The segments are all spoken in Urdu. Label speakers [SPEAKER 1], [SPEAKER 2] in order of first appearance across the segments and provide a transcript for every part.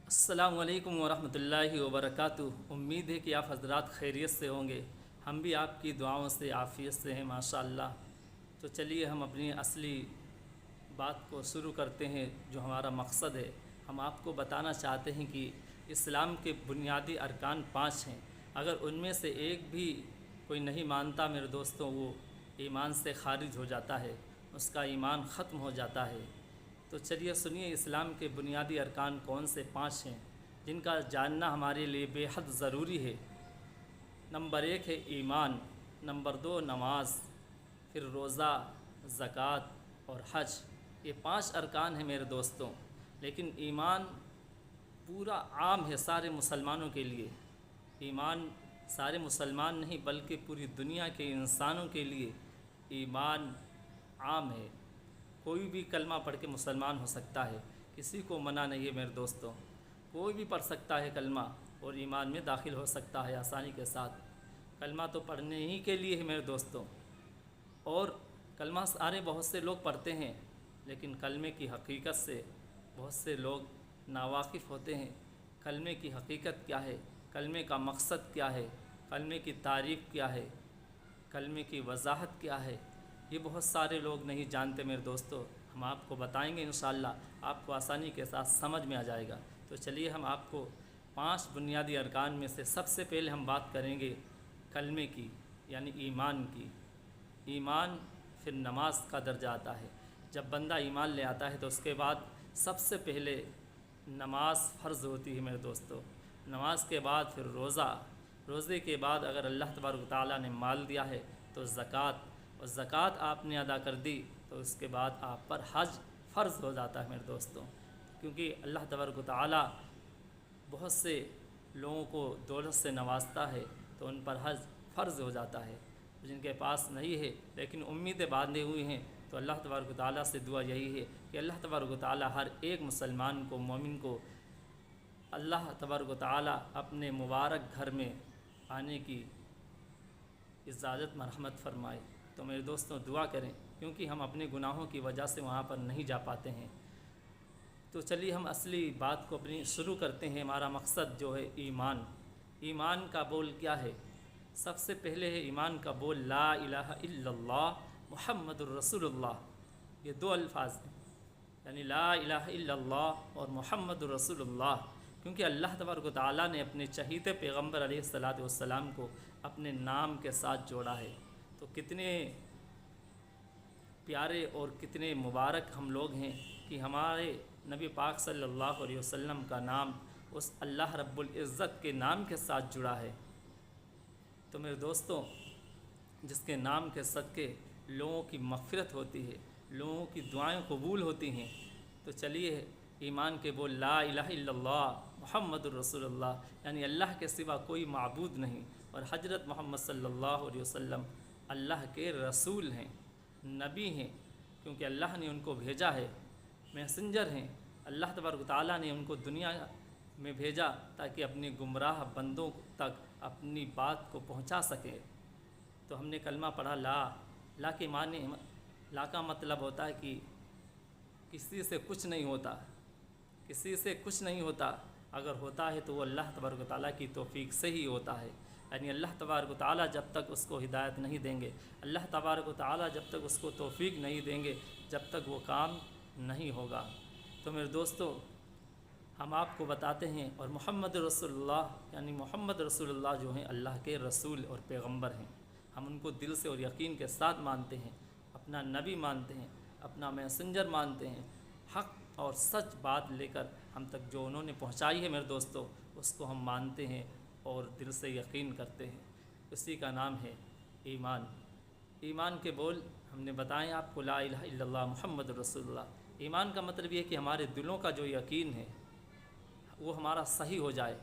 [SPEAKER 1] السلام علیکم ورحمۃ اللہ وبرکاتہ۔ امید ہے کہ آپ حضرات خیریت سے ہوں گے۔ ہم بھی آپ کی دعاؤں سے عافیت سے ہیں ماشاء اللہ۔ تو چلیے ہم اپنی اصلی بات کو شروع کرتے ہیں، جو ہمارا مقصد ہے۔ ہم آپ کو بتانا چاہتے ہیں کہ اسلام کے بنیادی ارکان 5 ہیں۔ اگر ان میں سے ایک بھی کوئی نہیں مانتا میرے دوستوں، وہ ایمان سے خارج ہو جاتا ہے، اس کا ایمان ختم ہو جاتا ہے۔ تو چلیے سنیے اسلام کے بنیادی ارکان کون سے 5 ہیں جن کا جاننا ہمارے لیے بے حد ضروری ہے۔ نمبر 1 ہے ایمان، نمبر 2 نماز، پھر روزہ، زکوٰۃ اور حج۔ یہ 5 ارکان ہیں میرے دوستوں، لیکن ایمان پورا عام ہے سارے مسلمانوں کے لیے۔ ایمان سارے مسلمان نہیں بلکہ پوری دنیا کے انسانوں کے لیے ایمان عام ہے۔ کوئی بھی کلمہ پڑھ کے مسلمان ہو سکتا ہے، کسی کو منع نہیں ہے میرے دوستوں۔ کوئی بھی پڑھ سکتا ہے کلمہ اور ایمان میں داخل ہو سکتا ہے آسانی کے ساتھ۔ کلمہ تو پڑھنے ہی کے لیے ہے میرے دوستوں، اور کلمہ سارے بہت سے لوگ پڑھتے ہیں، لیکن کلمے کی حقیقت سے بہت سے لوگ ناواقف ہوتے ہیں۔ کلمے کی حقیقت کیا ہے، کلمے کا مقصد کیا ہے، کلمے کی تعریف کیا ہے، کلمے کی وضاحت کیا ہے، یہ بہت سارے لوگ نہیں جانتے میرے دوستو۔ ہم آپ کو بتائیں گے انشاءاللہ، آپ کو آسانی کے ساتھ سمجھ میں آ جائے گا۔ تو چلیے ہم آپ کو 5 بنیادی ارکان میں سے سب سے پہلے ہم بات کریں گے کلمے کی، یعنی ایمان کی۔ ایمان پھر نماز کا درجہ آتا ہے۔ جب بندہ ایمان لے آتا ہے تو اس کے بعد سب سے پہلے نماز فرض ہوتی ہے میرے دوستو۔ نماز کے بعد پھر روزہ، روزے کے بعد اگر اللہ تبارک و تعالیٰ نے مال دیا ہے تو زکوٰۃ، اور زکوٰۃ آپ نے ادا کر دی تو اس کے بعد آپ پر حج فرض ہو جاتا ہے میرے دوستوں۔ کیونکہ اللہ تبارک و تعالیٰ بہت سے لوگوں کو دولت سے نوازتا ہے تو ان پر حج فرض ہو جاتا ہے۔ جن کے پاس نہیں ہے لیکن امیدیں باندھے ہوئے ہیں تو اللہ تبارک و تعالیٰ سے دعا یہی ہے کہ اللہ تبارک و تعالیٰ ہر ایک مسلمان کو، مومن کو اللہ تبارک و تعالیٰ اپنے مبارک گھر میں آنے کی اجازت مرحمت فرمائے۔ تو میرے دوستوں دعا کریں، کیونکہ ہم اپنے گناہوں کی وجہ سے وہاں پر نہیں جا پاتے ہیں۔ تو چلیے ہم اصلی بات کو اپنی شروع کرتے ہیں۔ ہمارا مقصد جو ہے ایمان۔ ایمان کا بول کیا ہے؟ سب سے پہلے ہے ایمان کا بول لا الہ الا اللہ محمد الرسول اللہ۔ یہ 2 الفاظ ہیں، یعنی لا الہ الا اللہ اور محمد الرسول اللہ، کیونکہ اللہ تبارک و تعالیٰ نے اپنے چہیتے پیغمبر علیہ الصلاۃ والسلام کو اپنے نام کے ساتھ جوڑا ہے۔ تو کتنے پیارے اور کتنے مبارک ہم لوگ ہیں کہ ہمارے نبی پاک صلی اللہ علیہ وسلم کا نام اس اللہ رب العزت کے نام کے ساتھ جڑا ہے۔ تو میرے دوستوں، جس کے نام کے صدقے لوگوں کی مغفرت ہوتی ہے، لوگوں کی دعائیں قبول ہوتی ہیں، تو چلیے ایمان کے بول لا الہ الا اللہ محمد الرسول اللہ، یعنی اللہ کے سوا کوئی معبود نہیں، اور حضرت محمد صلی اللہ علیہ وسلم اللہ کے رسول ہیں، نبی ہیں، کیونکہ اللہ نے ان کو بھیجا ہے، میسنجر ہیں۔ اللہ تبارک و تعالیٰ نے ان کو دنیا میں بھیجا تاکہ اپنے گمراہ بندوں تک اپنی بات کو پہنچا سکے۔ تو ہم نے کلمہ پڑھا لا کے معنی، لا کا مطلب ہوتا ہے کہ کسی سے کچھ نہیں ہوتا، کسی سے کچھ نہیں ہوتا، اگر ہوتا ہے تو وہ اللہ تبارک و تعالیٰ کی توفیق سے ہی ہوتا ہے۔ یعنی اللہ تبارک و تعالیٰ جب تک اس کو ہدایت نہیں دیں گے، اللہ تبارک و تعالیٰ جب تک اس کو توفیق نہیں دیں گے، جب تک وہ کام نہیں ہوگا۔ تو میرے دوستو، ہم آپ کو بتاتے ہیں، اور محمد رسول اللہ یعنی محمد رسول اللہ جو ہیں اللہ کے رسول اور پیغمبر ہیں، ہم ان کو دل سے اور یقین کے ساتھ مانتے ہیں، اپنا نبی مانتے ہیں، اپنا میسنجر مانتے ہیں۔ حق اور سچ بات لے کر ہم تک جو انہوں نے پہنچائی ہے میرے دوستو، اس کو ہم مانتے ہیں اور دل سے یقین کرتے ہیں۔ اسی کا نام ہے ایمان۔ ایمان کے بول ہم نے بتائیں آپ کو لا الہ الا اللہ محمد رسول اللہ۔ ایمان کا مطلب یہ ہے کہ ہمارے دلوں کا جو یقین ہے وہ ہمارا صحیح ہو جائے۔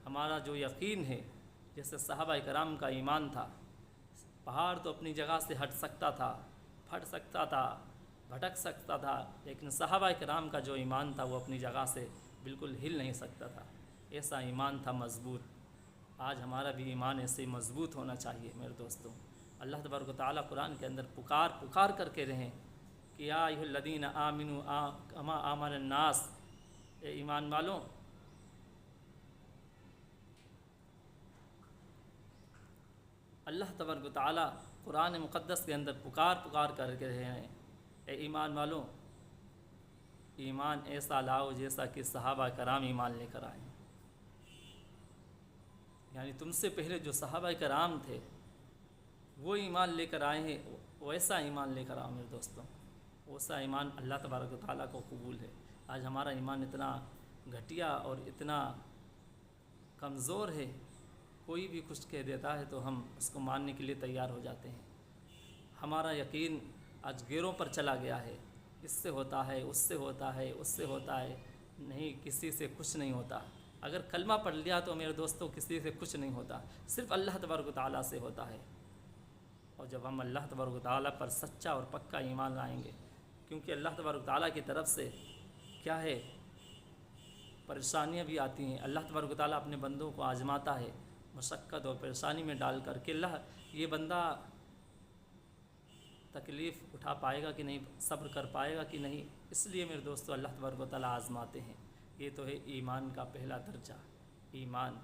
[SPEAKER 1] ہمارا جو یقین ہے، جیسے صحابہ کرام کا ایمان تھا، پہاڑ تو اپنی جگہ سے ہٹ سکتا تھا، پھٹ سکتا تھا، بھٹک سکتا تھا، لیکن صحابہ کرام کا جو ایمان تھا وہ اپنی جگہ سے بالکل ہل نہیں سکتا تھا۔ ایسا ایمان تھا مضبوط۔ آج ہمارا بھی ایمان ایسے مضبوط ہونا چاہیے میرے دوستوں۔ اللہ تبارک و تعالیٰ قرآن کے اندر پکار کر کے رہیں کہ یا ایھا الذین آمنوا کما آمن الناس، اے ایمان والوں، اللہ تبارک و تعالیٰ قرآن مقدس کے اندر پکار کر کے رہے ہیں، اے ایمان والوں، ایمان ایسا لاؤ جیسا کہ صحابہ کرام ایمان لے کر آئے۔ یعنی تم سے پہلے جو صحابہ کرام تھے وہ ایمان لے کر آئے ہیں، ویسا ایمان لے کر آؤ میرے دوستوں۔ ویسا ایمان اللہ تبارک و تعالیٰ کو قبول ہے۔ آج ہمارا ایمان اتنا گھٹیا اور اتنا کمزور ہے، کوئی بھی کچھ کہہ دیتا ہے تو ہم اس کو ماننے کے لیے تیار ہو جاتے ہیں۔ ہمارا یقین آج غیروں پر چلا گیا ہے، اس سے ہوتا ہے، اس سے ہوتا ہے، اس سے ہوتا ہے، نہیں کسی سے کچھ نہیں ہوتا۔ اگر کلمہ پڑھ لیا تو میرے دوستوں کسی سے کچھ نہیں ہوتا، صرف اللہ تبارک و تعالیٰ سے ہوتا ہے۔ اور جب ہم اللہ تبارک و تعالیٰ پر سچا اور پکا ایمان لائیں گے، کیونکہ اللہ تبارک و تعالیٰ کی طرف سے کیا ہے، پریشانیاں بھی آتی ہیں۔ اللہ تبارک و تعالیٰ اپنے بندوں کو آزماتا ہے مشقت اور پریشانی میں ڈال کر کہ اللہ یہ بندہ تکلیف اٹھا پائے گا کہ نہیں، صبر کر پائے گا کہ نہیں۔ اس لیے میرے دوستو اللہ تبارک و تعالیٰ آزماتے ہیں۔ یہ تو ہے ایمان کا پہلا درجہ، ایمان۔